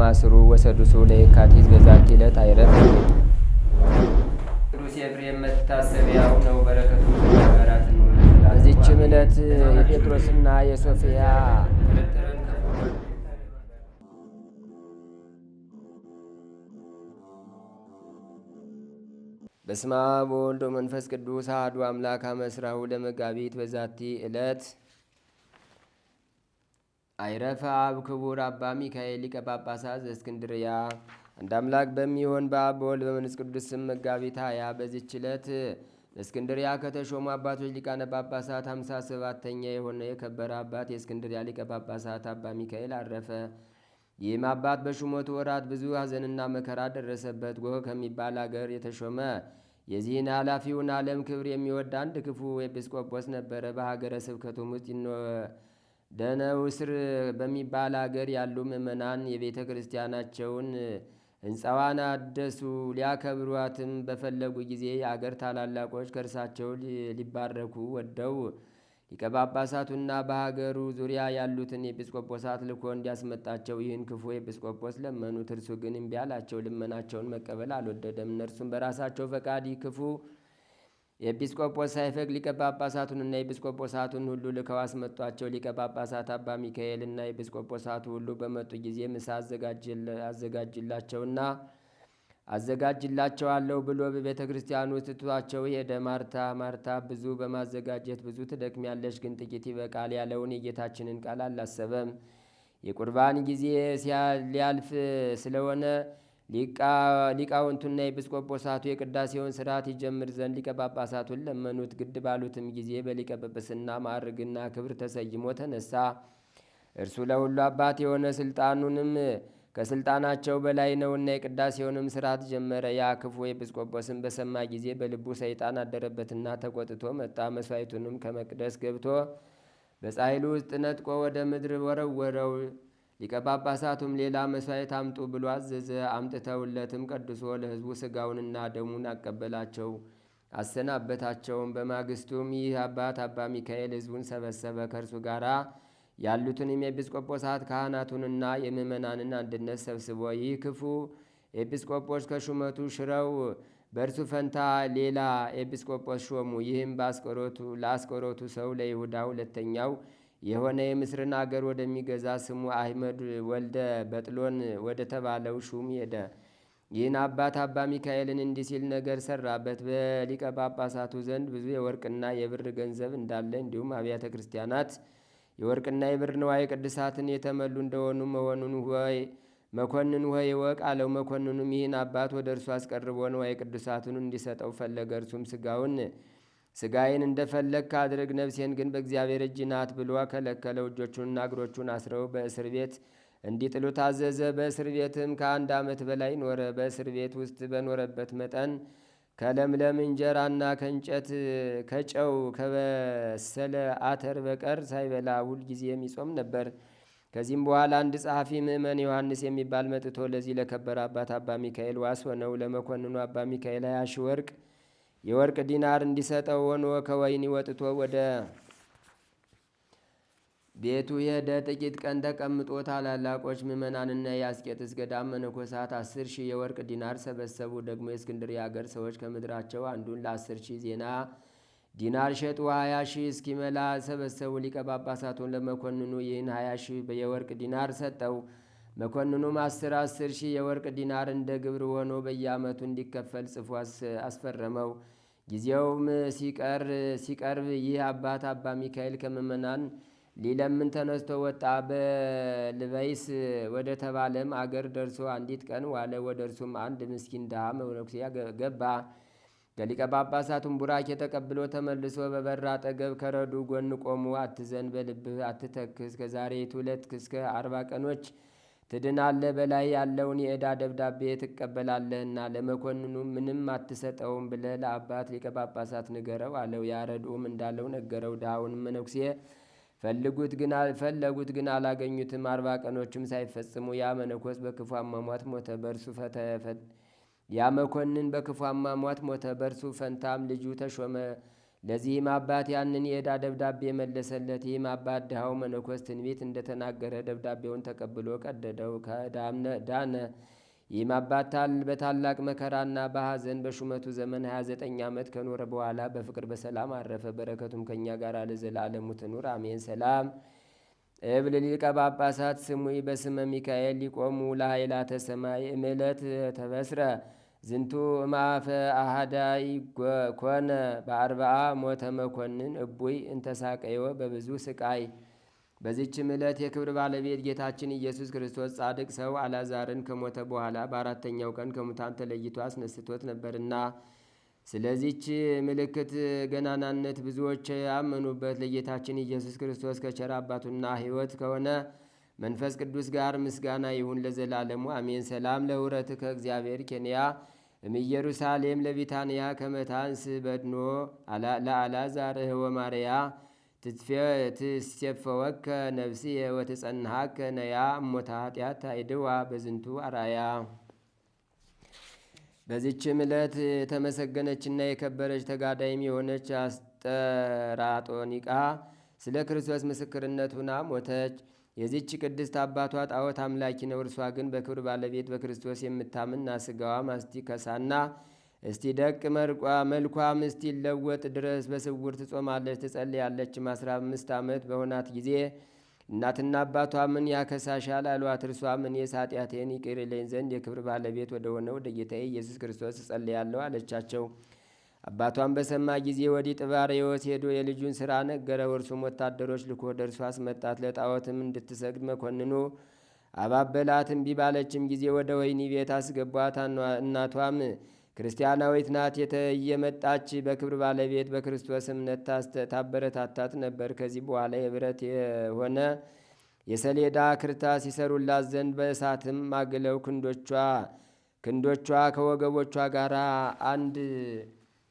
ማስሩ ወሰዱሱ ለየካቲት በዛቲ ዕለት አይረፍ። ቅዱስ ኤፍሬም መታሰቢያው ነው። በረከቱ ጋራት ነው። በዚችም ዕለት የጴጥሮስና የሶፊያ በስመ አብ ወወልድ ወመንፈስ ቅዱስ አሐዱ አምላክ አመ ዕስራሁ ለመጋቢት በዛቲ ዕለት አይረፈ አብ ክቡር አባ ሚካኤል ሊቀ ጳጳሳት ዘእስክንድርያ። አንድ አምላክ በሚሆን በአብ በወልድ በመንፈስ ቅዱስ ስም መጋቢት 20 በዚች ዕለት በእስክንድርያ ከተሾሙ አባቶች ሊቃነ ጳጳሳት 57ተኛ የሆነ የከበረ አባት የእስክንድርያ ሊቀ ጳጳሳት አባ ሚካኤል አረፈ። ይህም አባት በሹመቱ ወራት ብዙ ሐዘንና መከራ ደረሰበት። ጎህ ከሚባል አገር የተሾመ የዚህን ኃላፊውን ዓለም ክብር የሚወድ አንድ ክፉ ኤጲስቆጶስ ነበረ። በሀገረ ስብከቱም ውስጥ ደነውስር በሚባል አገር ያሉ ምእመናን የቤተ ክርስቲያናቸውን ሕንፃዋን አደሱ። ሊያከብሯትም በፈለጉ ጊዜ የአገር ታላላቆች ከእርሳቸው ሊባረኩ ወደው ሊቀ ጳጳሳቱና በሀገሩ ዙሪያ ያሉትን ኤጲስቆጶሳት ልኮ እንዲያስመጣቸው ይህን ክፉ ኤጲስቆጶስ ለመኑት። እርሱ ግን እምቢ አላቸው። ልመናቸውን መቀበል አልወደደም። እነርሱም በራሳቸው ፈቃድ ክፉ ኤጲስቆጶስ ሳይፈቅድ ሊቀ ጳጳሳቱንና ኤጲስቆጶሳቱን ሁሉ ልከው አስመጧቸው። ሊቀ ጳጳሳት አባ ሚካኤልና ኤጲስቆጶሳቱ ሁሉ በመጡ ጊዜ ምሳ አዘጋጅላቸዋለሁ ብሎ በቤተ ክርስቲያን ውስጥ ትቷቸው ሄደ። ማርታ ብዙ በማዘጋጀት ብዙ ትደክሚያለሽ፣ ግን ጥቂት ይበቃል ያለውን የጌታችንን ቃል አላሰበም። የቁርባን ጊዜ ሊያልፍ ስለሆነ ሊቃውንቱና ኤጲስቆጶሳቱ የቅዳሴውን ስርዓት ይጀምር ዘንድ ሊቀ ጳጳሳቱን ለመኑት። ግድ ባሉትም ጊዜ በሊቀ ጵጵስና ማዕርግና ክብር ተሰይሞ ተነሳ። እርሱ ለሁሉ አባት የሆነ ስልጣኑንም ከስልጣናቸው በላይ ነውና የቅዳሴውንም ስርዓት ጀመረ። ያ ክፉ ኤጲስቆጶስን በሰማ ጊዜ በልቡ ሰይጣን አደረበትና ተቆጥቶ መጣ። መስዋዕቱንም ከመቅደስ ገብቶ በጻሕሉ ውስጥ ነጥቆ ወደ ምድር ወረወረው። ሊቀ ጳጳሳቱም ሌላ መስዋዕት አምጡ ብሎ አዘዘ። አምጥተውለትም ቀድሶ ለሕዝቡ ሥጋውንና ደሙን አቀበላቸው፣ አሰናበታቸውም። በማግስቱም ይህ አባት አባ ሚካኤል ሕዝቡን ሰበሰበ። ከእርሱ ጋር ያሉትንም የኤጲስቆጶሳት ካህናቱንና የምእመናንን አንድነት ሰብስቦ ይህ ክፉ ኤጲስቆጶስ ከሹመቱ ሽረው በእርሱ ፈንታ ሌላ ኤጲስቆጶስ ሾሙ። ይህም ለአስቆሮቱ ሰው ለይሁዳ ሁለተኛው የሆነ የምስርን አገር ወደሚገዛ ስሙ አህመድ ወልደ በጥሎን ወደ ተባለው ሹም ሄደ። ይህን አባት አባ ሚካኤልን እንዲህ ሲል ነገር ሰራበት። በሊቀ ጳጳሳቱ ዘንድ ብዙ የወርቅና የብር ገንዘብ እንዳለ እንዲሁም አብያተ ክርስቲያናት የወርቅና የብር ንዋየ ቅድሳትን የተመሉ እንደሆኑ መኮንን ሆይ እወቅ አለው። መኮንኑም ይህን አባት ወደ እርሱ አስቀርቦ ንዋየ ቅድሳቱን እንዲሰጠው ፈለገ። እርሱም ስጋዬን እንደፈለግ ካድርግ፣ ነፍሴን ግን በእግዚአብሔር እጅ ናት ብሎ ከለከለው። እጆቹንና እግሮቹን አስረው በእስር ቤት እንዲጥሉ ታዘዘ። በእስር ቤትም ከ1 ዓመት በላይ ኖረ። በእስር ቤት ውስጥ በኖረበት መጠን ከለምለም እንጀራና ከእንጨት ከጨው ከበሰለ አተር በቀር ሳይበላ ሁል ጊዜም ይጾም ነበር። ከዚህም በኋላ አንድ ጸሐፊ ምእመን ዮሐንስ የሚባል መጥቶ ለዚህ ለከበረ አባት አባ ሚካኤል ዋስ ሆነው ለመኮንኑ አባ ሚካኤል 20 ሺህ የወርቅ ዲናር እንዲሰጠው ሆኖ ከወህኒ ወጥቶ ወደ ቤቱ ሄደ። ጥቂት ቀን ተቀምጦ ታላላቆች ምእመናንና የአስቄጥስ ገዳም መነኮሳት 10,000 የወርቅ ዲናር ሰበሰቡ። ደግሞ የእስክንድርያ አገር ሰዎች ከምድራቸው አንዱን ለ10,000 ዜና ዲናር ሸጡ። 20,000 እስኪመላ ሰበሰቡ። ሊቀ ጳጳሳቱን ለመኮንኑ ይህን 20,000 የወርቅ ዲናር ሰጠው። መኮንኑም 10,000 የወርቅ ዲናር እንደ ግብር ሆኖ በየዓመቱ እንዲከፈል ጽፎ አስፈረመው። ጊዜውም ሲቀርብ ይህ አባት አባ ሚካኤል ከምእመናን ሊለምን ተነስቶ ወጣ። በልበይስ ወደ ተባለም አገር ደርሶ አንዲት ቀን ዋለ። ወደ እርሱም አንድ ምስኪን ድሃ መነኩሴ ገባ። ከሊቀ ጳጳሳቱም ቡራኬ ተቀብሎ ተመልሶ በበር አጠገብ ከረዱ ጎን ቆሞ አትዘን፣ በልብህ አትተክዝ፣ ከዛሬቱ ዕለት እስከ 40 ቀኖች ትድናለህ፣ በላይ ያለውን የዕዳ ደብዳቤ ትቀበላለህና ለመኮንኑ ምንም አትሰጠውም ብለህ ለአባት ሊቀ ጳጳሳት ንገረው አለው። ያረድኡም እንዳለው ነገረው። ድሃውንም መነኩሴ ፈለጉት ግን አላገኙትም። 40 ቀኖችም ሳይፈጽሙ ያ መነኮስ በክፉ አሟሟት ሞተ። ያ መኮንን በክፉ አሟሟት ሞተ። በእርሱ ፈንታም ልጁ ተሾመ። ለዚህም አባት ያንን የዕዳ ደብዳቤ መለሰለት። ይህም አባት ድሃው መነኮስ ትንቢት እንደተናገረ ደብዳቤውን ተቀብሎ ቀደደው፣ ከዕዳም ዳነ። ይህም አባት በታላቅ መከራና በሐዘን በሹመቱ ዘመን 29 ዓመት ከኖረ በኋላ በፍቅር በሰላም አረፈ። በረከቱም ከእኛ ጋር ለዘላለሙ ትኑር አሜን። ሰላም እብል ሊቀ ጳጳሳት ስሙይ በስመ ሚካኤል ሊቆሙ ለኃይላተ ሰማይ እምዕለት ተበስረ ዝንቱ እማፈ አሃዳይ ኮነ በአርባአ ሞተ መኮንን እቡይ እንተሳቀዮ በብዙ ስቃይ። በዚችም ዕለት የክብር ባለቤት ጌታችን ኢየሱስ ክርስቶስ ጻድቅ ሰው አልዓዛርን ከሞተ በኋላ በአራተኛው ቀን ከሙታን ተለይቶ አስነስቶት ነበርና ስለዚች ምልክት ገናናነት ብዙዎች ያመኑበት ለጌታችን ኢየሱስ ክርስቶስ ከቸር አባቱና ሕይወት ከሆነ መንፈስ ቅዱስ ጋር ምስጋና ይሁን ለዘላለሙ አሜን። ሰላም ለውረት ከእግዚአብሔር ኬንያ እምኢየሩሳሌም ለቢታንያ ከመታንስ በድኖ ለአልዓዛር ወማርያ ትሴፈወከ ነፍስየ ወትጸንሐከ ነያ እሞታ ኃጢአት አይድዋ በዝንቱ አራያ። በዚችም ዕለት የተመሰገነችና የከበረች ተጋዳይም የሆነች አስጠራጦኒቃ ስለ ክርስቶስ ምስክርነት ሁና ሞተች። የዚች ቅድስት አባቷ ጣዖት አምላኪ ነው። እርሷ ግን በክብር ባለቤት በክርስቶስ የምታምና ስጋዋም እስቲከሳና እስቲ ደቅ መልኳም እስቲለወጥ ድረስ በስውር ትጾማለች ትጸልያለችም። 15 ዓመት በሆናት ጊዜ እናትና አባቷ ምን ያከሳሻል አሏት። እርሷም እኔስ ኃጢአቴን ይቅር ይለኝ ዘንድ የክብር ባለቤት ወደሆነ ወደ ጌታዬ ኢየሱስ ክርስቶስ እጸልያለሁ አለቻቸው። አባቷን በሰማ ጊዜ ወዲህ ጥባርዮስ ሄዶ የልጁን ሥራ ነገረው። እርሱም ወታደሮች ልኮ ወደ እርሷ አስመጣት። ለጣዖትም እንድትሰግድ መኮንኑ አባበላት። እምቢ ባለችም ጊዜ ወደ ወህኒ ቤት አስገቧት። እናቷም ክርስቲያናዊት ናት። እየመጣች በክብር ባለቤት በክርስቶስ እምነት ታበረታታት ነበር። ከዚህ በኋላ የብረት የሆነ የሰሌዳ ክርታስ ይሰሩላት ዘንድ በእሳትም ማግለው ክንዶቿ ከወገቦቿ ጋር አንድ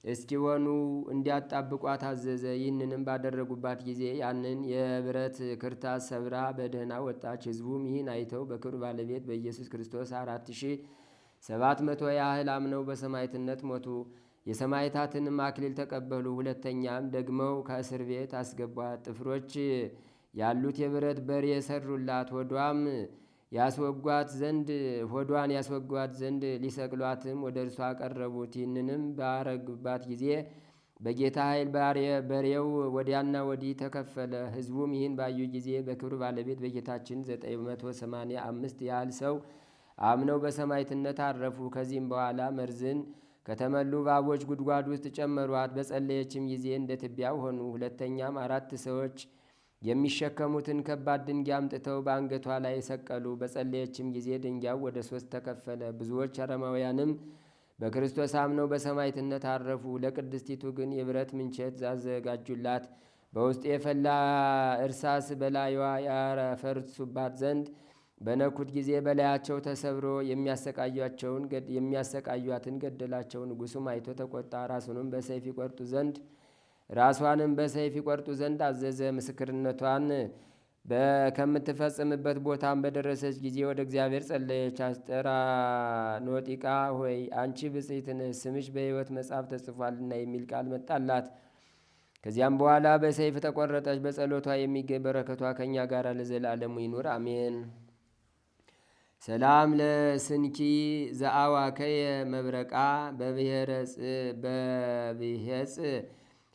እስኪሆኑ እንዲያጣብቋት አዘዘ። ይህንንም ባደረጉባት ጊዜ ያንን የብረት ክርታስ ሰብራ በደህና ወጣች። ሕዝቡም ይህን አይተው በክብር ባለቤት በኢየሱስ ክርስቶስ 4700 ያህል አምነው በሰማዕትነት ሞቱ። የሰማዕታትንም አክሊል ተቀበሉ። ሁለተኛም ደግመው ከእስር ቤት አስገቧት። ጥፍሮች ያሉት የብረት በር የሰሩላት ሆዷን ያስወጓት ዘንድ ሊሰቅሏትም ወደ እርሷ አቀረቡት። ይህንንም ባረግባት ጊዜ በጌታ ኃይል በሬው ወዲያና ወዲህ ተከፈለ። ሕዝቡም ይህን ባዩ ጊዜ በክብር ባለቤት በጌታችን 985 ያህል ሰው አምነው በሰማዕትነት አረፉ። ከዚህም በኋላ መርዝን ከተመሉ እባቦች ጉድጓድ ውስጥ ጨመሯት። በጸለየችም ጊዜ እንደ ትቢያው ሆኑ። ሁለተኛም 4 ሰዎች የሚሸከሙትን ከባድ ድንጋይ አምጥተው በአንገቷ ላይ ሰቀሉ። በጸለየችም ጊዜ ድንጋዩ ወደ 3 ተከፈለ። ብዙዎች አረማውያንም በክርስቶስ አምነው በሰማዕትነት አረፉ። ለቅድስቲቱ ግን የብረት ምንቸት አዘጋጁላት። በውስጡ የፈላ እርሳስ በላዩዋ ያፈርሱባት ዘንድ በነኩት ጊዜ በላያቸው ተሰብሮ የሚያሰቃዩትን ገደላቸው። ንጉሡም አይቶ ተቆጣ። ራሷንም በሰይፍ ይቆርጡ ዘንድ አዘዘ። ምስክርነቷን ከምትፈጽምበት ቦታም በደረሰች ጊዜ ወደ እግዚአብሔር ጸለየች። አስጠራኖጢቃ ሆይ አንቺ ብጽዕት ነሽ፣ ስምሽ በሕይወት መጽሐፍ ተጽፏልና የሚል ቃል መጣላት። ከዚያም በኋላ በሰይፍ ተቆረጠች። በጸሎቷ የሚገኝ በረከቷ ከእኛ ጋር ለዘላለሙ ይኑር አሜን። ሰላም ለስንኪ ዘአዋከየ መብረቃ በብሔጽ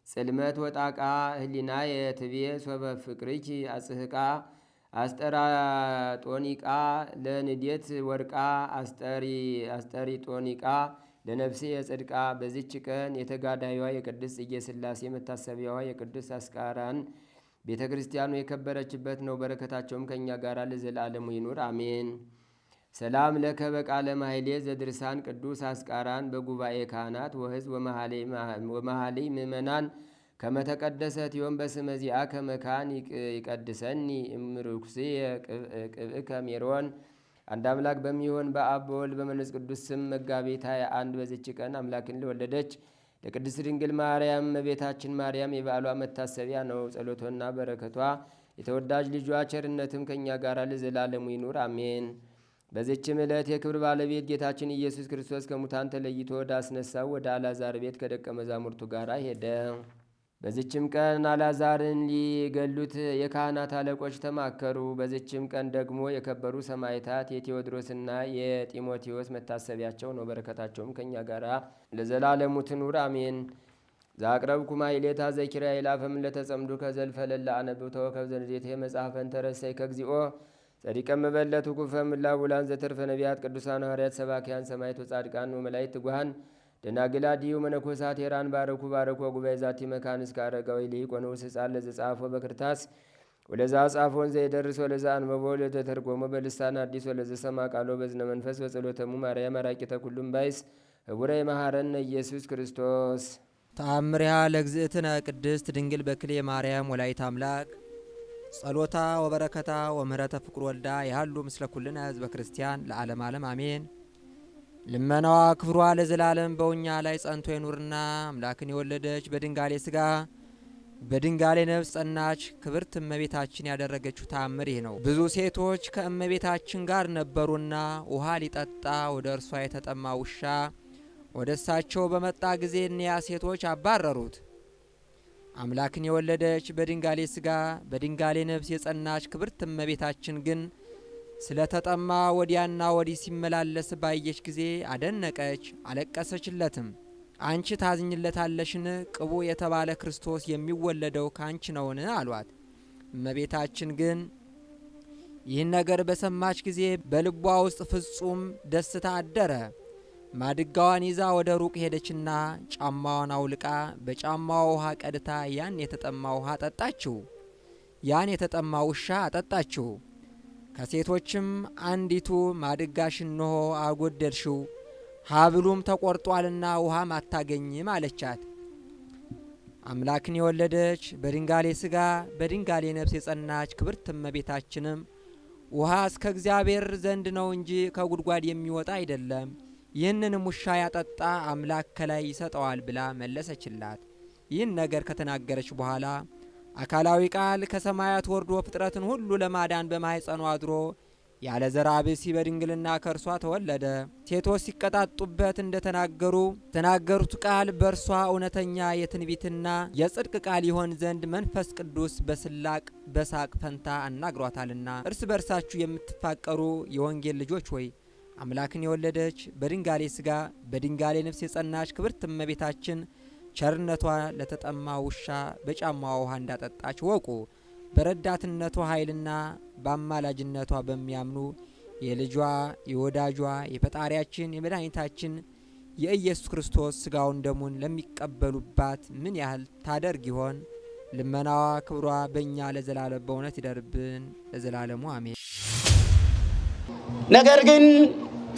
ጽልመት ወጣቃ ህሊና የትቤ ሶበ ፍቅርኪ አጽህቃ አስጠራጦኒቃ ለንዴት ወርቃ አስጠሪጦኒቃ ለነፍሴ የጽድቃ። በዚች ቀን የተጋዳዩዋ የቅድስት ጽጌ ሥላሴ መታሰቢያዋ የቅዱስ አስቃራን ቤተ ክርስቲያኑ የከበረችበት ነው። በረከታቸውም ከእኛ ጋር ለዘላለሙ ይኑር አሜን። ሰላም ለከ በቃለ ማሕሌ ዘድርሳን ቅዱስ አስቃራን በጉባኤ ካህናት ወሕዝብ ወመሃልይ ምእመናን ከመተቀደሰት ዮም በስመ ዚአከ መካን ይቀድሰኒ እምርኩስየ ቅብእከ ሜሮን። አንድ አምላክ በሚሆን በአብ በወልድ በመንፈስ ቅዱስ ስም መጋቢት 21 በዚች ቀን አምላክን ለወለደች ለቅድስት ድንግል ማርያም እመቤታችን ማርያም የበዓሏ መታሰቢያ ነው። ጸሎቷና በረከቷ የተወዳጅ ልጇ ቸርነትም ከእኛ ጋር ለዘላለሙ ይኑር አሜን። በዚችም ዕለት የክብር ባለቤት ጌታችን ኢየሱስ ክርስቶስ ከሙታን ተለይቶ ወደ አስነሳው ወደ አልዓዛር ቤት ከደቀ መዛሙርቱ ጋር ሄደ። በዚችም ቀን አልዓዛርን ሊገሉት የካህናት አለቆች ተማከሩ። በዚችም ቀን ደግሞ የከበሩ ሰማዕታት የቴዎድሮስና የጢሞቴዎስ መታሰቢያቸው ነው። በረከታቸውም ከእኛ ጋር ለዘላለሙ ትኑር አሜን። ዛቅረብኩማ ኢሌታ ዘኪርያ ይላፈም ለተጸምዱ ከዘልፈ ለላ አነብብ ተወከብ ዘንዴቴ መጽሐፈን ተረሳይ ከግዚኦ ጸዲቀ መበለቱ ኩፈም ላቡላን ዘተርፈ ነቢያት ቅዱሳን ሐዋርያት ሰባኪያን ሰማዕታት ወጻድቃን ወመላእክት ትጉሃን ደናግላ ዲዩ መነኮሳት ሄራን ባረኩ ባረኩ ጉባኤ ዛቲ መካን እስከ አረጋዊ ሊቅ ወንዑስ ሕፃን ለዘጻፎ በክርታስ ወለዛ ጻፎን ዘይደርስ ወለዛ አንበቦ ለተተርጎመ በልሳን አዲስ ወለዘ ሰማ ቃሎ በዝነ መንፈስ በጸሎተሙ ማርያም አራቂተ ኩሉም ባይስ ህቡረ መሐረነ ኢየሱስ ክርስቶስ ተአምሪሃ ለእግዝእትነ ቅድስት ድንግል በክሌ ማርያም ወላዲተ አምላክ ጸሎታ ወበረከታ ወምህረተ ፍቁር ወልዳ ያሉ ምስለ ኩልነ ህዝበ ክርስቲያን ለዓለም ዓለም አሜን። ልመናዋ ክብሯ ለዘላለም በእኛ ላይ ጸንቶ ይኑርና አምላክን የወለደች በድንጋሌ ስጋ በድንጋሌ ነፍስ ጸናች ክብርት እመቤታችን ያደረገችው ተአምር ይህ ነው። ብዙ ሴቶች ከእመቤታችን ጋር ነበሩና ውሃ ሊጠጣ ወደ እርሷ የተጠማ ውሻ ወደ እሳቸው በመጣ ጊዜ እኒያ ሴቶች አባረሩት። አምላክን የወለደች በድንጋሌ ስጋ በድንጋሌ ነፍስ የጸናች ክብርት እመቤታችን ግን ስለተጠማ ወዲያና ወዲህ ሲመላለስ ባየች ጊዜ አደነቀች፣ አለቀሰችለትም። አንቺ ታዝኝለታለሽን? ቅቡ የተባለ ክርስቶስ የሚወለደው ካንቺ ነውን? አሏት። እመቤታችን ግን ይህን ነገር በሰማች ጊዜ በልቧ ውስጥ ፍጹም ደስታ አደረ። ማድጋዋን ይዛ ወደ ሩቅ ሄደችና ጫማዋን አውልቃ በጫማዋ ውሃ ቀድታ ያን የተጠማ ውሃ አጠጣችው። ያን የተጠማ ውሻ አጠጣችው። ከሴቶችም አንዲቱ ማድጋሽ እንሆ አጎደልሽው፣ ሀብሉም ተቆርጧልና ውሃም አታገኝም አለቻት። አምላክን የወለደች በድንጋሌ ስጋ በድንጋሌ ነፍስ የጸናች ክብርት እመቤታችንም ውሃ እስከ እግዚአብሔር ዘንድ ነው እንጂ ከጉድጓድ የሚወጣ አይደለም፣ ይህንንም ውሻ ያጠጣ አምላክ ከላይ ይሰጠዋል ብላ መለሰችላት። ይህን ነገር ከተናገረች በኋላ አካላዊ ቃል ከሰማያት ወርዶ ፍጥረትን ሁሉ ለማዳን በማኅፀኗ አድሮ ያለ ዘር ብእሲ በድንግልና ከእርሷ ተወለደ። ሴቶች ሲቀጣጡበት ተናገሩት ቃል በእርሷ እውነተኛ የትንቢትና የጽድቅ ቃል ይሆን ዘንድ መንፈስ ቅዱስ በስላቅ በሳቅ ፈንታ አናግሯታልና። እርስ በርሳችሁ የምትፋቀሩ የወንጌል ልጆች ሆይ አምላክን የወለደች በድንጋሌ ስጋ በድንጋሌ ነፍስ የጸናች ክብርት እመቤታችን ቸርነቷ ለተጠማ ውሻ በጫማዋ ውሃ እንዳጠጣች ወቁ። በረዳትነቷ ኃይልና በአማላጅነቷ በሚያምኑ የልጇ የወዳጇ የፈጣሪያችን የመድኃኒታችን የኢየሱስ ክርስቶስ ስጋውን ደሙን ለሚቀበሉባት ምን ያህል ታደርግ ይሆን? ልመናዋ ክብሯ በእኛ ለዘላለም በእውነት ይደርብን ለዘላለሙ አሜን። ነገር ግን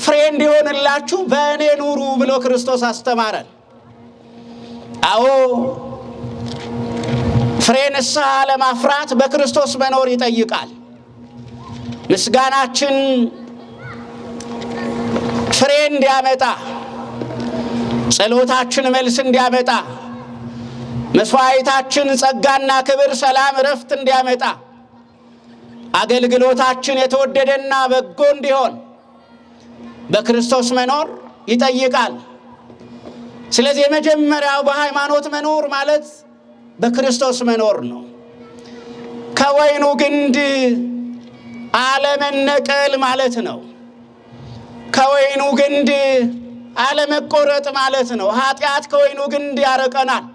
ፍሬ እንዲሆንላችሁ በእኔ ኑሩ ብሎ ክርስቶስ አስተማረን። አዎ ፍሬ ንስሐ ለማፍራት በክርስቶስ መኖር ይጠይቃል። ምስጋናችን ፍሬ እንዲያመጣ፣ ጸሎታችን መልስ እንዲያመጣ፣ መስዋዕታችን ጸጋና ክብር፣ ሰላም፣ እረፍት እንዲያመጣ፣ አገልግሎታችን የተወደደና በጎ እንዲሆን በክርስቶስ መኖር ይጠይቃል። ስለዚህ የመጀመሪያው በሃይማኖት መኖር ማለት በክርስቶስ መኖር ነው። ከወይኑ ግንድ አለመነቀል ማለት ነው። ከወይኑ ግንድ አለመቆረጥ ማለት ነው። ኃጢአት ከወይኑ ግንድ ያርቀናል።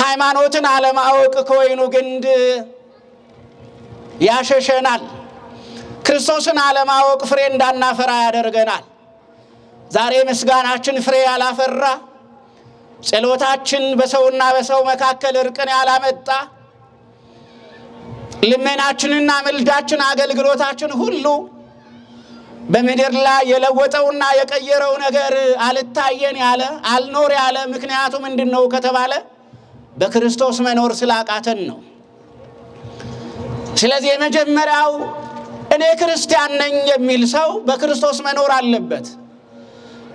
ሃይማኖትን አለማወቅ ከወይኑ ግንድ ያሸሸናል። ክርስቶስን አለማወቅ ፍሬ እንዳናፈራ ያደርገናል። ዛሬ ምስጋናችን ፍሬ ያላፈራ፣ ጸሎታችን በሰውና በሰው መካከል እርቅን ያላመጣ፣ ልመናችንና ምልጃችን አገልግሎታችን ሁሉ በምድር ላይ የለወጠውና የቀየረው ነገር አልታየን ያለ አልኖር ያለ ምክንያቱ ምንድነው ከተባለ በክርስቶስ መኖር ስላቃተን ነው። ስለዚህ የመጀመሪያው እኔ ክርስቲያን ነኝ የሚል ሰው በክርስቶስ መኖር አለበት።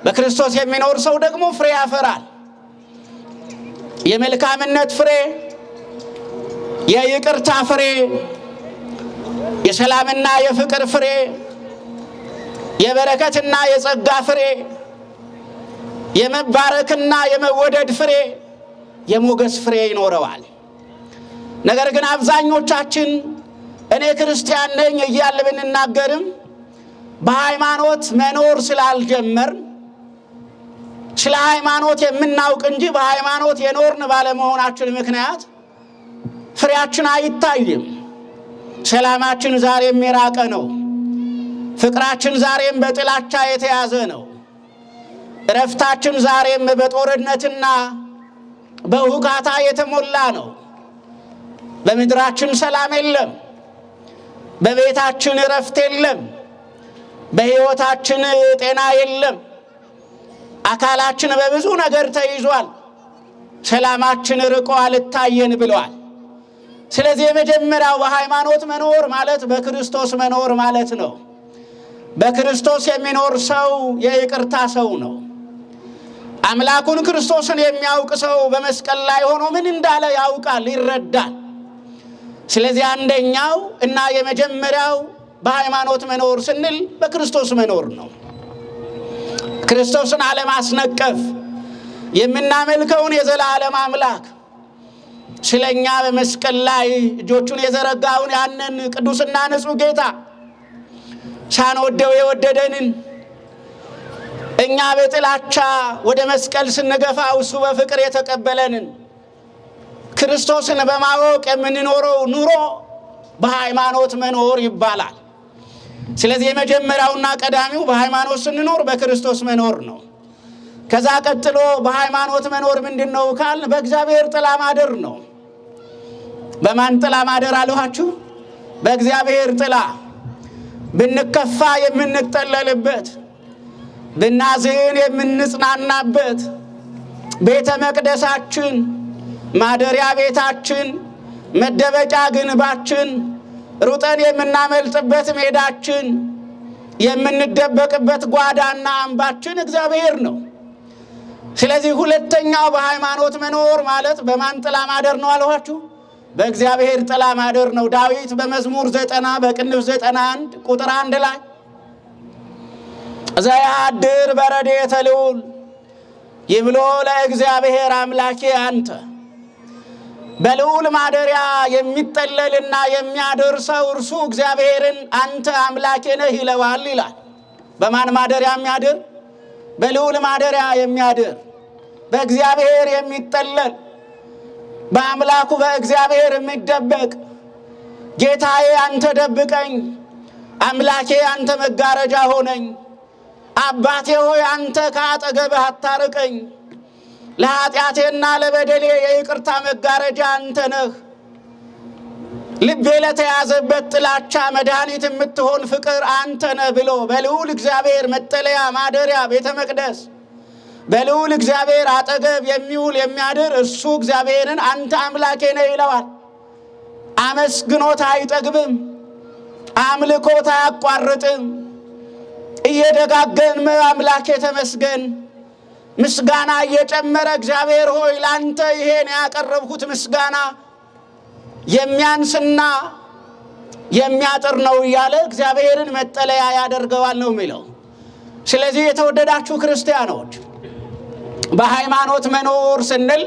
በክርስቶስ የሚኖር ሰው ደግሞ ፍሬ ያፈራል። የመልካምነት ፍሬ፣ የይቅርታ ፍሬ፣ የሰላምና የፍቅር ፍሬ፣ የበረከትና የጸጋ ፍሬ፣ የመባረክና የመወደድ ፍሬ፣ የሞገስ ፍሬ ይኖረዋል። ነገር ግን አብዛኞቻችን እኔ ክርስቲያን ነኝ እያልን ብንናገርም በሃይማኖት መኖር ስላልጀመር ስለ ሃይማኖት የምናውቅ እንጂ በሃይማኖት የኖርን ባለመሆናችን ምክንያት ፍሬያችን አይታይም። ሰላማችን ዛሬም የራቀ ነው። ፍቅራችን ዛሬም በጥላቻ የተያዘ ነው። እረፍታችን ዛሬም በጦርነትና በሁካታ የተሞላ ነው። በምድራችን ሰላም የለም። በቤታችን እረፍት የለም። በሕይወታችን ጤና የለም። አካላችን በብዙ ነገር ተይዟል። ሰላማችን ርቆ አልታየን ብሏል። ስለዚህ የመጀመሪያው በሃይማኖት መኖር ማለት በክርስቶስ መኖር ማለት ነው። በክርስቶስ የሚኖር ሰው የይቅርታ ሰው ነው። አምላኩን ክርስቶስን የሚያውቅ ሰው በመስቀል ላይ ሆኖ ምን እንዳለ ያውቃል፣ ይረዳል። ስለዚህ አንደኛው እና የመጀመሪያው በሃይማኖት መኖር ስንል በክርስቶስ መኖር ነው። ክርስቶስን አለማስነቀፍ፣ የምናመልከውን የዘላለም አምላክ ስለኛ በመስቀል ላይ እጆቹን የዘረጋውን ያንን ቅዱስና ንጹሕ ጌታ ሳንወደው የወደደንን እኛ በጥላቻ ወደ መስቀል ስንገፋው እሱ በፍቅር የተቀበለንን ክርስቶስን በማወቅ የምንኖረው ኑሮ በሃይማኖት መኖር ይባላል። ስለዚህ የመጀመሪያውና ቀዳሚው በሃይማኖት ስንኖር በክርስቶስ መኖር ነው። ከዛ ቀጥሎ በሃይማኖት መኖር ምንድነው ካል በእግዚአብሔር ጥላ ማደር ነው። በማን ጥላ ማደር አልኋችሁ? በእግዚአብሔር ጥላ። ብንከፋ የምንጠለልበት፣ ብናዝን የምንጽናናበት፣ ቤተ መቅደሳችን፣ ማደሪያ ቤታችን፣ መደበቂያ ግንባችን፣ ሩጠን የምናመልጥበት ሜዳችን፣ የምንደበቅበት ጓዳና አምባችን እግዚአብሔር ነው። ስለዚህ ሁለተኛው በሃይማኖት መኖር ማለት በማን ጥላ ማደር ነው አልኋችሁ? በእግዚአብሔር ጥላ ማደር ነው። ዳዊት በመዝሙር 90 በቅንፍ 91 ቁጥር 1 ላይ ዘያድር በረድኤተ ልዑል ይብሎ ለእግዚአብሔር አምላኬ አንተ፣ በልዑል ማደሪያ የሚጠለልና የሚያድር ሰው እርሱ እግዚአብሔርን አንተ አምላኬ ነህ ይለዋል ይላል። በማን ማደሪያ የሚያድር? በልዑል ማደሪያ የሚያድር፣ በእግዚአብሔር የሚጠለል፣ በአምላኩ በእግዚአብሔር የሚደበቅ። ጌታዬ አንተ ደብቀኝ፣ አምላኬ አንተ መጋረጃ ሆነኝ፣ አባቴ ሆይ አንተ ከአጠገብህ አታርቀኝ፣ ለኃጢአቴና ለበደሌ የይቅርታ መጋረጃ አንተ ነህ፣ ልቤ ለተያዘበት ጥላቻ መድኃኒት የምትሆን ፍቅር አንተ ነህ ብሎ በልዑል እግዚአብሔር መጠለያ ማደሪያ ቤተ መቅደስ በልዑል እግዚአብሔር አጠገብ የሚውል የሚያድር እሱ እግዚአብሔርን አንተ አምላኬ ነህ ይለዋል። አመስግኖት አይጠግብም፣ አምልኮት አያቋርጥም። እየደጋገን አምላኬ ተመስገን፣ ምስጋና እየጨመረ እግዚአብሔር ሆይ ላንተ ይሄን ያቀረብኩት ምስጋና የሚያንስና የሚያጥር ነው እያለ እግዚአብሔርን መጠለያ ያደርገዋል ነው የሚለው። ስለዚህ የተወደዳችሁ ክርስቲያኖች በሃይማኖት መኖር ስንል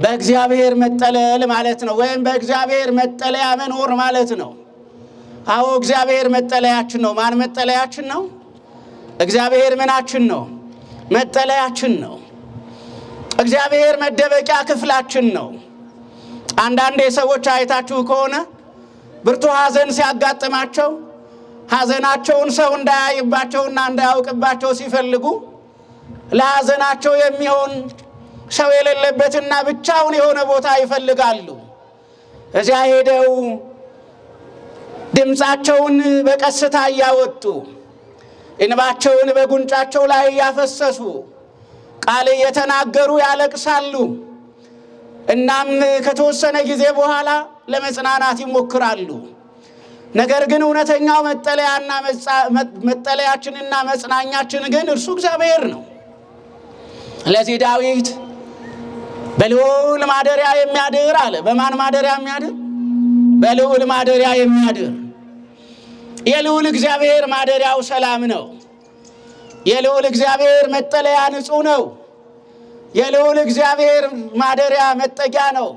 በእግዚአብሔር መጠለል ማለት ነው፣ ወይም በእግዚአብሔር መጠለያ መኖር ማለት ነው። አዎ እግዚአብሔር መጠለያችን ነው። ማን መጠለያችን ነው? እግዚአብሔር ምናችን ነው? መጠለያችን ነው። እግዚአብሔር መደበቂያ ክፍላችን ነው። አንዳንድ ሰዎች አይታችሁ ከሆነ ብርቱ ሐዘን ሲያጋጥማቸው ሐዘናቸውን ሰው እንዳያይባቸውና እንዳያውቅባቸው ሲፈልጉ ለሐዘናቸው የሚሆን ሰው የሌለበትና ብቻውን የሆነ ቦታ ይፈልጋሉ። እዚያ ሄደው ድምፃቸውን በቀስታ እያወጡ እንባቸውን በጉንጫቸው ላይ እያፈሰሱ ቃል እየተናገሩ ያለቅሳሉ። እናም ከተወሰነ ጊዜ በኋላ ለመጽናናት ይሞክራሉ። ነገር ግን እውነተኛው መጠለያችንና መጽናኛችን ግን እርሱ እግዚአብሔር ነው። ለዚህ ዳዊት በልዑል ማደሪያ የሚያድር አለ። በማን ማደሪያ የሚያድር? በልዑል ማደሪያ የሚያድር። የልዑል እግዚአብሔር ማደሪያው ሰላም ነው። የልዑል እግዚአብሔር መጠለያ ንጹሕ ነው። የልዑል እግዚአብሔር ማደሪያ መጠጊያ ነው።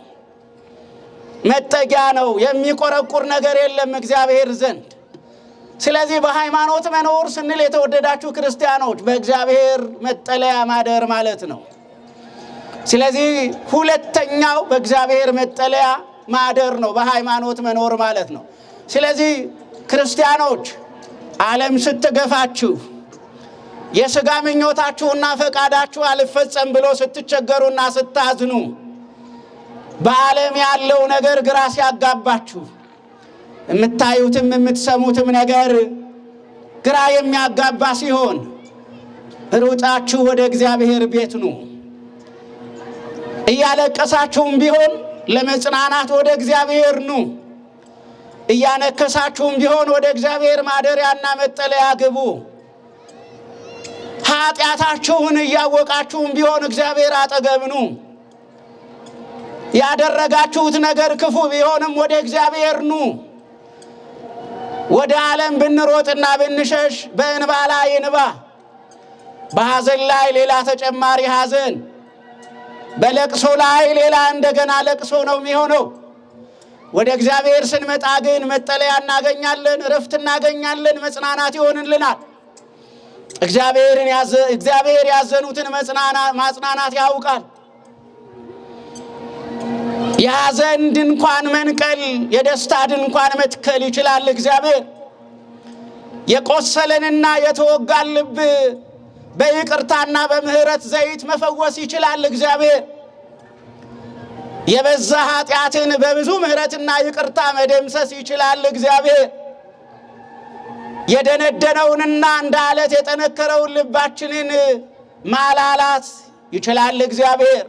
መጠጊያ ነው። የሚቆረቁር ነገር የለም እግዚአብሔር ዘንድ። ስለዚህ በሃይማኖት መኖር ስንል የተወደዳችሁ ክርስቲያኖች በእግዚአብሔር መጠለያ ማደር ማለት ነው። ስለዚህ ሁለተኛው በእግዚአብሔር መጠለያ ማደር ነው፣ በሃይማኖት መኖር ማለት ነው። ስለዚህ ክርስቲያኖች ዓለም ስትገፋችሁ የሥጋ ምኞታችሁና ፈቃዳችሁ አልፈጸም ብሎ ስትቸገሩና ስታዝኑ በዓለም ያለው ነገር ግራ ሲያጋባችሁ የምታዩትም የምትሰሙትም ነገር ግራ የሚያጋባ ሲሆን ሩጣችሁ ወደ እግዚአብሔር ቤት ኑ። እያለቀሳችሁም ቢሆን ለመጽናናት ወደ እግዚአብሔር ኑ። እያነከሳችሁም ቢሆን ወደ እግዚአብሔር ማደሪያና መጠለያ ግቡ። ኃጢአታችሁን እያወቃችሁም ቢሆን እግዚአብሔር አጠገብ ኑ። ያደረጋችሁት ነገር ክፉ ቢሆንም ወደ እግዚአብሔር ኑ። ወደ ዓለም ብንሮጥና ብንሸሽ በእንባ ላይ እንባ፣ በሐዘን ላይ ሌላ ተጨማሪ ሐዘን፣ በለቅሶ ላይ ሌላ እንደገና ለቅሶ ነው የሚሆነው። ወደ እግዚአብሔር ስንመጣ ግን መጠለያ እናገኛለን፣ እረፍት እናገኛለን፣ መጽናናት ይሆንልናል። እግዚአብሔር ያዘኑትን ማጽናናት ያውቃል። የሐዘን ድንኳን መንቀል፣ የደስታ ድንኳን መትከል ይችላል እግዚአብሔር። የቆሰለንና የተወጋን ልብ በይቅርታና በምህረት ዘይት መፈወስ ይችላል እግዚአብሔር። የበዛ ኃጢአትን በብዙ ምህረትና ይቅርታ መደምሰስ ይችላል እግዚአብሔር። የደነደነውንና እንደ አለት የጠነከረውን ልባችንን ማላላት ይችላል እግዚአብሔር።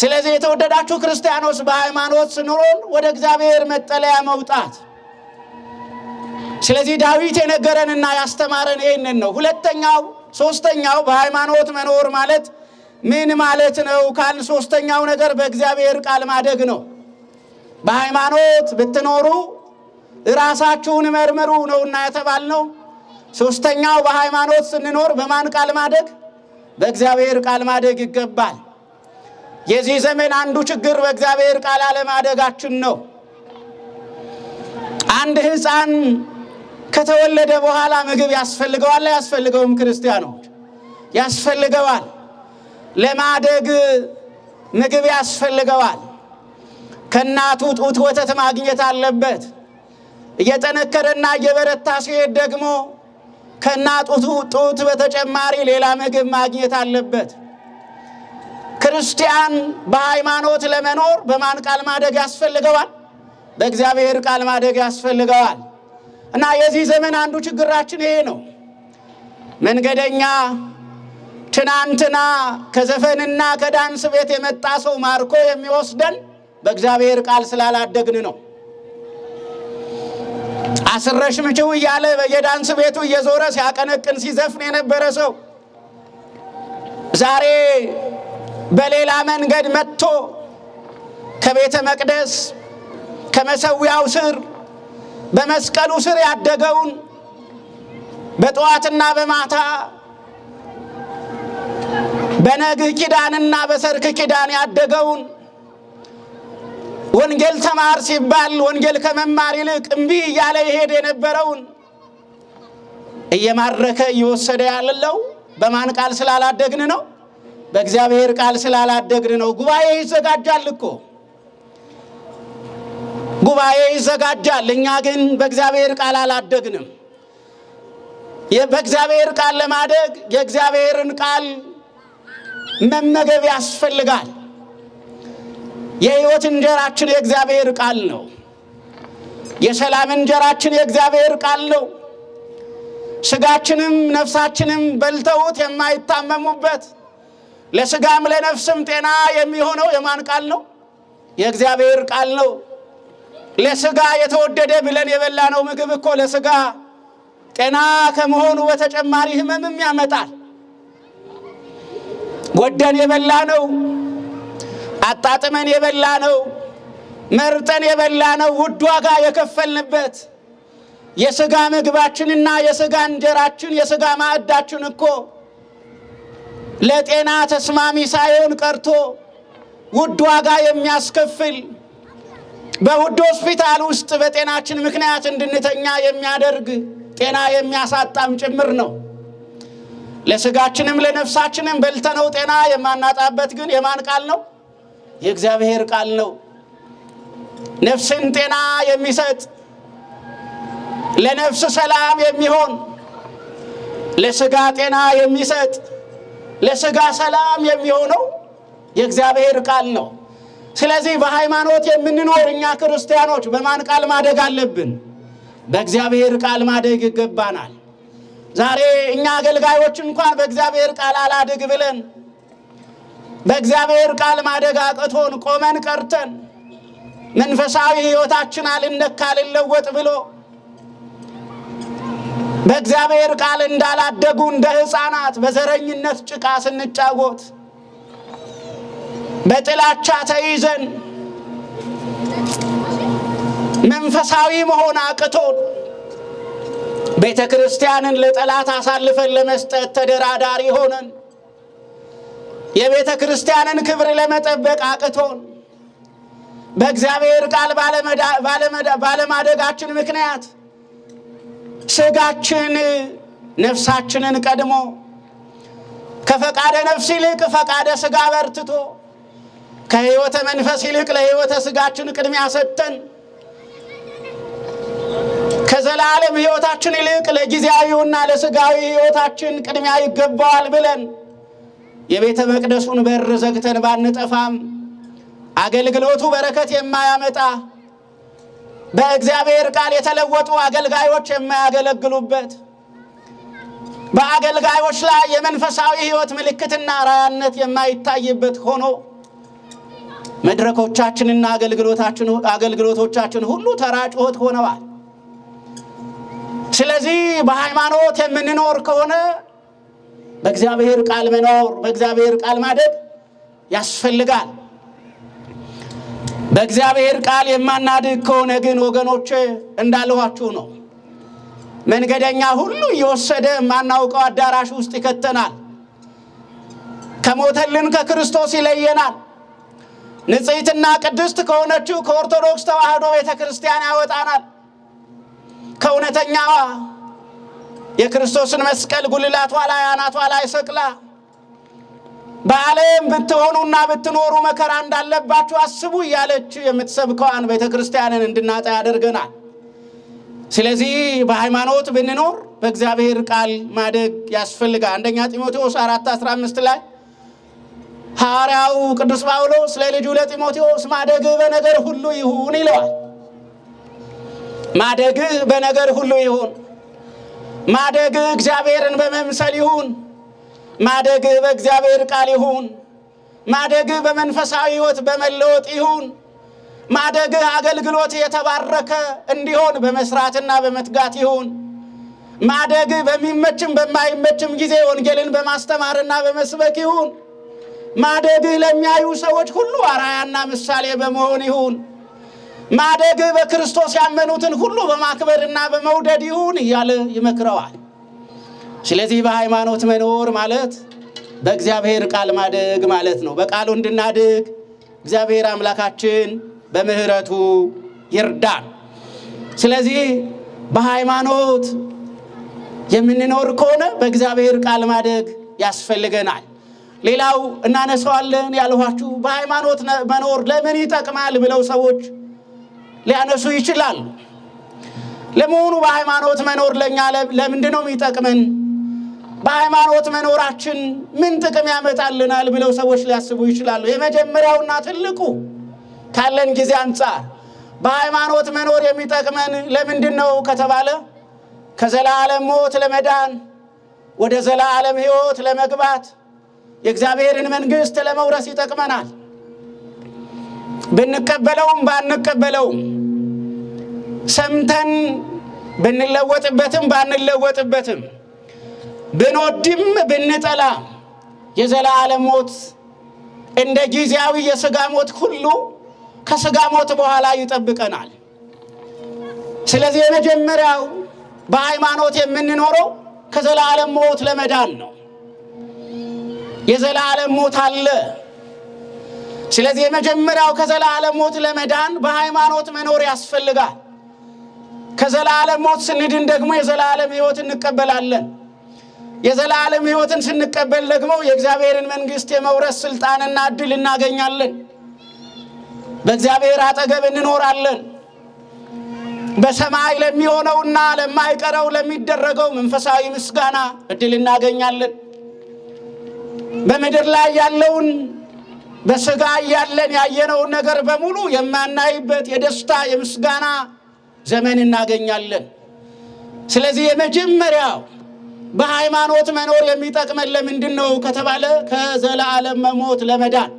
ስለዚህ የተወደዳችሁ ክርስቲያኖች በሃይማኖት ስንኖር ወደ እግዚአብሔር መጠለያ መውጣት። ስለዚህ ዳዊት የነገረንና ያስተማረን ይህንን ነው። ሶስተኛው በሃይማኖት መኖር ማለት ምን ማለት ነው ካልን ሶስተኛው ነገር በእግዚአብሔር ቃል ማደግ ነው። በሃይማኖት ብትኖሩ ራሳችሁን መርምሩ ነውና የተባልነው። ሶስተኛው በሃይማኖት ስንኖር በማን ቃል ማደግ? በእግዚአብሔር ቃል ማደግ ይገባል። የዚህ ዘመን አንዱ ችግር በእግዚአብሔር ቃል አለማደጋችን ነው። አንድ ሕፃን ከተወለደ በኋላ ምግብ ያስፈልገዋል አያስፈልገውም? ክርስቲያኖች ያስፈልገዋል። ለማደግ ምግብ ያስፈልገዋል። ከእናቱ ጡት ወተት ማግኘት አለበት። እየጠነከረና እየበረታ ሲሄድ ደግሞ ከእናቱ ጡት በተጨማሪ ሌላ ምግብ ማግኘት አለበት። ክርስቲያን በሃይማኖት ለመኖር በማን ቃል ማደግ ያስፈልገዋል? በእግዚአብሔር ቃል ማደግ ያስፈልገዋል። እና የዚህ ዘመን አንዱ ችግራችን ይሄ ነው። መንገደኛ ትናንትና ከዘፈንና ከዳንስ ቤት የመጣ ሰው ማርኮ የሚወስደን በእግዚአብሔር ቃል ስላላደግን ነው። አስረሽ ምችው እያለ በየዳንስ ቤቱ እየዞረ ሲያቀነቅን ሲዘፍን የነበረ ሰው ዛሬ በሌላ መንገድ መጥቶ ከቤተ መቅደስ ከመሰዊያው ስር በመስቀሉ ስር ያደገውን በጠዋትና በማታ በነግህ ኪዳንና በሰርክ ኪዳን ያደገውን ወንጌል ተማር ሲባል ወንጌል ከመማር ይልቅ እምቢ እያለ ይሄድ የነበረውን እየማረከ እየወሰደ ያለው በማን ቃል ስላላደግን ነው? በእግዚአብሔር ቃል ስላላደግን ነው። ጉባኤ ይዘጋጃል እኮ ጉባኤ ይዘጋጃል። እኛ ግን በእግዚአብሔር ቃል አላደግንም። በእግዚአብሔር ቃል ለማደግ የእግዚአብሔርን ቃል መመገብ ያስፈልጋል። የሕይወት እንጀራችን የእግዚአብሔር ቃል ነው። የሰላም እንጀራችን የእግዚአብሔር ቃል ነው። ስጋችንም ነፍሳችንም በልተውት የማይታመሙበት ለስጋም ለነፍስም ጤና የሚሆነው የማን ቃል ነው? የእግዚአብሔር ቃል ነው። ለስጋ የተወደደ ብለን የበላነው ምግብ እኮ ለስጋ ጤና ከመሆኑ በተጨማሪ ህመምም ያመጣል። ወደን የበላነው አጣጥመን የበላነው መርጠን የበላነው ውድ ዋጋ የከፈልንበት የስጋ ምግባችንና የስጋ እንጀራችን የስጋ ማዕዳችን እኮ ለጤና ተስማሚ ሳይሆን ቀርቶ ውድ ዋጋ የሚያስከፍል በውድ ሆስፒታል ውስጥ በጤናችን ምክንያት እንድንተኛ የሚያደርግ ጤና የሚያሳጣም ጭምር ነው። ለስጋችንም ለነፍሳችንም በልተነው ጤና የማናጣበት ግን የማን ቃል ነው? የእግዚአብሔር ቃል ነው። ነፍስን ጤና የሚሰጥ ለነፍስ ሰላም የሚሆን ለስጋ ጤና የሚሰጥ ለስጋ ሰላም የሚሆነው የእግዚአብሔር ቃል ነው። ስለዚህ በሃይማኖት የምንኖር እኛ ክርስቲያኖች በማን ቃል ማደግ አለብን? በእግዚአብሔር ቃል ማደግ ይገባናል። ዛሬ እኛ አገልጋዮች እንኳን በእግዚአብሔር ቃል አላድግ ብለን በእግዚአብሔር ቃል ማደግ አቅቶን ቆመን ቀርተን መንፈሳዊ ሕይወታችን አልነካ አልለወጥ ብሎ በእግዚአብሔር ቃል እንዳላደጉ እንደ ሕፃናት በዘረኝነት ጭቃ ስንጫወት በጥላቻ ተይዘን መንፈሳዊ መሆን አቅቶን ቤተ ክርስቲያንን ለጠላት አሳልፈን ለመስጠት ተደራዳሪ ሆነን የቤተ ክርስቲያንን ክብር ለመጠበቅ አቅቶን በእግዚአብሔር ቃል ባለማደጋችን ምክንያት ስጋችን ነፍሳችንን ቀድሞ ከፈቃደ ነፍስ ይልቅ ፈቃደ ስጋ በርትቶ ከሕይወተ መንፈስ ይልቅ ለሕይወተ ስጋችን ቅድሚያ ሰጥተን ከዘላለም ሕይወታችን ይልቅ ለጊዜያዊውና ለስጋዊ ሕይወታችን ቅድሚያ ይገባዋል ብለን የቤተ መቅደሱን በር ዘግተን ባንጠፋም አገልግሎቱ በረከት የማያመጣ በእግዚአብሔር ቃል የተለወጡ አገልጋዮች የማያገለግሉበት በአገልጋዮች ላይ የመንፈሳዊ ሕይወት ምልክትና ራያነት የማይታይበት ሆኖ መድረኮቻችንና አገልግሎቶቻችን ሁሉ ተራ ጩኸት ሆነዋል። ስለዚህ በሃይማኖት የምንኖር ከሆነ በእግዚአብሔር ቃል መኖር በእግዚአብሔር ቃል ማደግ ያስፈልጋል። በእግዚአብሔር ቃል የማናድግ ከሆነ ግን ወገኖቼ እንዳልኋችሁ ነው። መንገደኛ ሁሉ እየወሰደ የማናውቀው አዳራሽ ውስጥ ይከተናል። ከሞተልን ከክርስቶስ ይለየናል። ንጽሕትና ቅድስት ከሆነችው ከኦርቶዶክስ ተዋሕዶ ቤተ ክርስቲያን ያወጣናል። ከእውነተኛዋ የክርስቶስን መስቀል ጉልላቷ ላይ አናቷ ላይ ሰቅላ በዓለም ብትሆኑና ብትኖሩ መከራ እንዳለባችሁ አስቡ እያለች የምትሰብከዋን ቤተ ክርስቲያንን እንድናጣ ያደርገናል። ስለዚህ በሃይማኖት ብንኖር በእግዚአብሔር ቃል ማደግ ያስፈልጋል። አንደኛ ጢሞቴዎስ 4:15 ላይ ሐዋርያው ቅዱስ ጳውሎስ ለልጁ ለጢሞቴዎስ ማደግህ በነገር ሁሉ ይሁን ይለዋል። ማደግህ በነገር ሁሉ ይሁን። ማደግህ እግዚአብሔርን በመምሰል ይሁን። ማደግህ በእግዚአብሔር ቃል ይሁን። ማደግህ በመንፈሳዊ ሕይወት በመለወጥ ይሁን። ማደግህ አገልግሎት የተባረከ እንዲሆን በመስራትና በመትጋት ይሁን። ማደግህ በሚመችም በማይመችም ጊዜ ወንጌልን በማስተማርና በመስበክ ይሁን። ማደግህ ለሚያዩ ሰዎች ሁሉ አራያና ምሳሌ በመሆን ይሁን። ማደግህ በክርስቶስ ያመኑትን ሁሉ በማክበርና በመውደድ ይሁን እያለ ይመክረዋል። ስለዚህ በሃይማኖት መኖር ማለት በእግዚአብሔር ቃል ማደግ ማለት ነው። በቃሉ እንድናድግ እግዚአብሔር አምላካችን በምህረቱ ይርዳን። ስለዚህ በሃይማኖት የምንኖር ከሆነ በእግዚአብሔር ቃል ማደግ ያስፈልገናል። ሌላው እናነሳዋለን ያልኋችሁ በሃይማኖት መኖር ለምን ይጠቅማል ብለው ሰዎች ሊያነሱ ይችላሉ። ለመሆኑ በሃይማኖት መኖር ለኛ ለምንድን ነው የሚጠቅመን? በሃይማኖት መኖራችን ምን ጥቅም ያመጣልናል ብለው ሰዎች ሊያስቡ ይችላሉ። የመጀመሪያውና ትልቁ ካለን ጊዜ አንጻር በሃይማኖት መኖር የሚጠቅመን ለምንድን ነው ከተባለ ከዘላለም ሞት ለመዳን ወደ ዘላለም ሕይወት ለመግባት የእግዚአብሔርን መንግሥት ለመውረስ ይጠቅመናል። ብንቀበለውም ባንቀበለውም ሰምተን ብንለወጥበትም ባንለወጥበትም ብንወድም ብንጠላ የዘላለም ሞት እንደ ጊዜያዊ የሥጋ ሞት ሁሉ ከሥጋ ሞት በኋላ ይጠብቀናል። ስለዚህ የመጀመሪያው በሃይማኖት የምንኖረው ከዘላለም ሞት ለመዳን ነው። የዘላለም ሞት አለ። ስለዚህ የመጀመሪያው ከዘላለም ሞት ለመዳን በሃይማኖት መኖር ያስፈልጋል። ከዘላለም ሞት ስንድን ደግሞ የዘላለም ሕይወት እንቀበላለን። የዘላለም ሕይወትን ስንቀበል ደግሞ የእግዚአብሔርን መንግሥት የመውረስ ስልጣንና ዕድል እናገኛለን። በእግዚአብሔር አጠገብ እንኖራለን። በሰማይ ለሚሆነውና ለማይቀረው ለሚደረገው መንፈሳዊ ምስጋና ዕድል እናገኛለን። በምድር ላይ ያለውን በሥጋ ያለን ያየነውን ነገር በሙሉ የማናይበት የደስታ የምስጋና ዘመን እናገኛለን። ስለዚህ የመጀመሪያው በሃይማኖት መኖር የሚጠቅመን ለምንድን ነው ከተባለ ከዘላለም ሞት ለመዳን።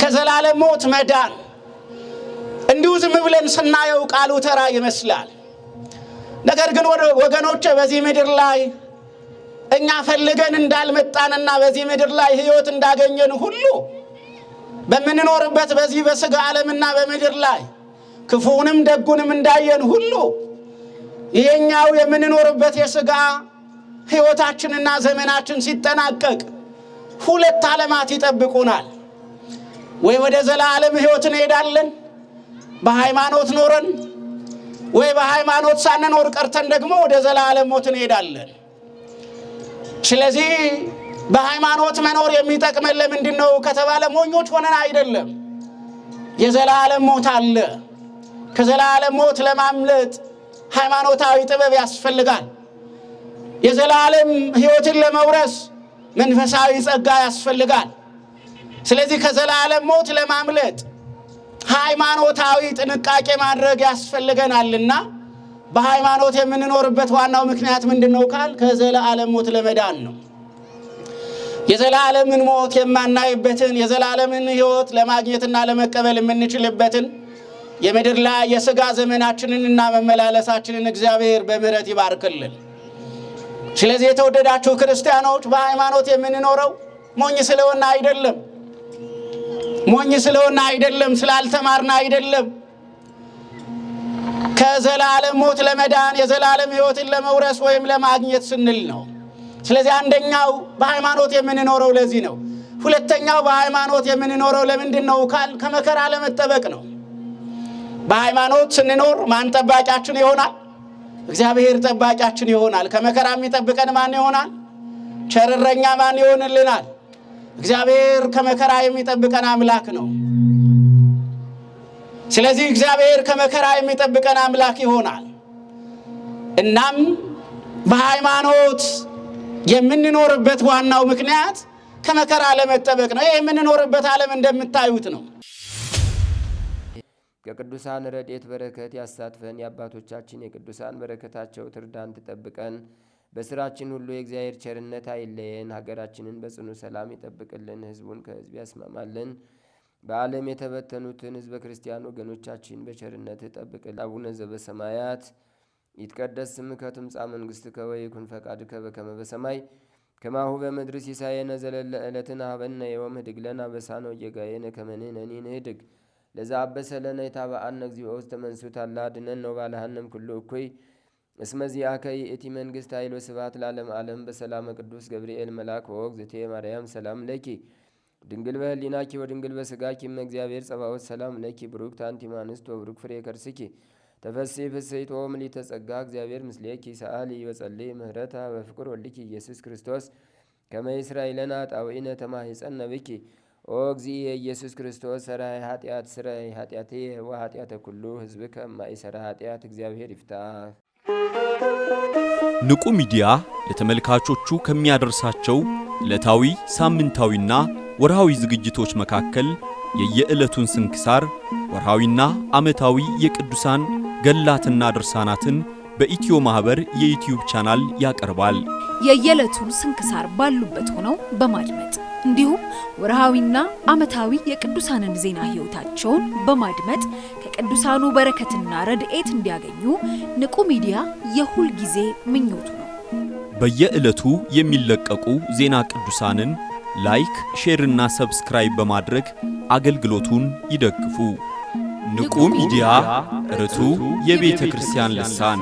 ከዘላለም ሞት መዳን እንዲሁ ዝም ብለን ስናየው ቃሉ ተራ ይመስላል። ነገር ግን ወገኖቼ በዚህ ምድር ላይ እኛ ፈልገን እንዳልመጣንና በዚህ ምድር ላይ ሕይወት እንዳገኘን ሁሉ በምንኖርበት በዚህ በሥጋ ዓለምና በምድር ላይ ክፉንም ደጉንም እንዳየን ሁሉ ይሄኛው የምንኖርበት የሥጋ ሕይወታችንና ዘመናችን ሲጠናቀቅ ሁለት ዓለማት ይጠብቁናል። ወይ ወደ ዘላለም ሕይወት እንሄዳለን በሃይማኖት ኖረን፣ ወይ በሃይማኖት ሳንኖር ቀርተን ደግሞ ወደ ዘላለም ሞት እንሄዳለን። ስለዚህ በሃይማኖት መኖር የሚጠቅመን ለምንድን ነው ከተባለ ሞኞች ሆነን አይደለም። የዘላለም ሞት አለ። ከዘላለም ሞት ለማምለጥ ሃይማኖታዊ ጥበብ ያስፈልጋል። የዘላለም ሕይወትን ለመውረስ መንፈሳዊ ጸጋ ያስፈልጋል። ስለዚህ ከዘላለም ሞት ለማምለጥ ሃይማኖታዊ ጥንቃቄ ማድረግ ያስፈልገናልና በሃይማኖት የምንኖርበት ዋናው ምክንያት ምንድነው ካል ከዘላለም ሞት ለመዳን ነው። የዘላለምን ሞት የማናይበትን የዘላለምን ሕይወት ለማግኘትና ለመቀበል የምንችልበትን የምድር ላይ የሥጋ ዘመናችንንና መመላለሳችንን እግዚአብሔር በምሕረት ይባርክልን። ስለዚህ የተወደዳችሁ ክርስቲያኖች በሃይማኖት የምንኖረው ሞኝ ስለሆነ አይደለም። ሞኝ ስለሆነ አይደለም፣ ስላልተማርን አይደለም። ከዘላለም ሞት ለመዳን የዘላለም ሕይወትን ለመውረስ ወይም ለማግኘት ስንል ነው። ስለዚህ አንደኛው በሃይማኖት የምንኖረው ለዚህ ነው። ሁለተኛው በሃይማኖት የምንኖረው ለምንድን ነው ካል ከመከራ ለመጠበቅ ነው። በሃይማኖት ስንኖር ማን ጠባቂያችን ይሆናል? እግዚአብሔር ጠባቂያችን ይሆናል። ከመከራ የሚጠብቀን ማን ይሆናል? ቸር እረኛ ማን ይሆንልናል? እግዚአብሔር ከመከራ የሚጠብቀን አምላክ ነው። ስለዚህ እግዚአብሔር ከመከራ የሚጠብቀን አምላክ ይሆናል። እናም በሃይማኖት የምንኖርበት ዋናው ምክንያት ከመከራ ለመጠበቅ ነው። ይህ የምንኖርበት ዓለም እንደምታዩት ነው። ከቅዱሳን ረድኤት በረከት ያሳትፈን። የአባቶቻችን የቅዱሳን በረከታቸው ትርዳን፣ ትጠብቀን። በስራችን ሁሉ የእግዚአብሔር ቸርነት አይለየን። ሀገራችንን በጽኑ ሰላም ይጠብቅልን፣ ሕዝቡን ከሕዝብ ያስማማልን። በዓለም የተበተኑትን ሕዝበ ክርስቲያን ወገኖቻችን በቸርነት ጠብቅልን። አቡነ ዘበሰማያት ይትቀደስ ስምከ ትምጻእ መንግሥትከ ወይኩን ፈቃድከ በከመ በሰማይ ከማሁ በምድር ሲሳየነ ዘለለ ዕለትነ ሀበነ ዮም ህድግ ለነ አበሳነ ወጌጋየነ ከመ ንሕነኒ ንህድግ ለዘአበሰለነ የታበአነ እግዚኦ ውስተ መንሱት አላ አድኅነነ ወባልሐነም ኩሉ እኩይ እስመ ዚአከ ይእቲ መንግሥት ኃይል ወስብሐት ለዓለመ ዓለም። በሰላመ ቅዱስ ገብርኤል መልአክ ወእግዝእትየ ማርያም ሰላም ለኪ ድንግል በህሊናኪ ወድንግል በሥጋኪ እመ እግዚአብሔር ጸባኦት ሰላም ለኪ ብሩክት አንቲ እምአንስት ወብሩክ ፍሬ ከርስኪ ተፈሥሒ ፍሥሕት ወምልዕተ ጸጋ እግዚአብሔር ምስሌኪ ሰአሊ ወጸልይ ምህረታ በፍቅር ወልድኪ ኢየሱስ ክርስቶስ ከመ ይስራይ ለነ ኃጣውኢነ ተማሂፀነ ብኪ ኦ እግዚእ ኢየሱስ ክርስቶስ ሠራይ ኃጢአት ስራይ ኃጢአትየ ወኃጢአተ ኩሉ ሕዝብ ከማይሰራ ኃጢአት እግዚአብሔር ይፍታ። ንቁ ሚዲያ ለተመልካቾቹ ከሚያደርሳቸው ዕለታዊ ሳምንታዊና ወርሃዊ ዝግጅቶች መካከል የየዕለቱን ስንክሳር ወርሃዊና ዓመታዊ የቅዱሳን ገላትና ድርሳናትን በኢትዮ ማህበር የዩቲዩብ ቻናል ያቀርባል። የየዕለቱን ስንክሳር ባሉበት ሆነው በማድመጥ እንዲሁም ወርሃዊና ዓመታዊ የቅዱሳንን ዜና ሕይወታቸውን በማድመጥ ከቅዱሳኑ በረከትና ረድኤት እንዲያገኙ ንቁ ሚዲያ የሁል ጊዜ ምኞቱ ነው። በየዕለቱ የሚለቀቁ ዜና ቅዱሳንን ላይክ፣ ሼርና ሰብስክራይብ በማድረግ አገልግሎቱን ይደግፉ። ንቁ ሚዲያ ርቱ የቤተ ክርስቲያን ልሳን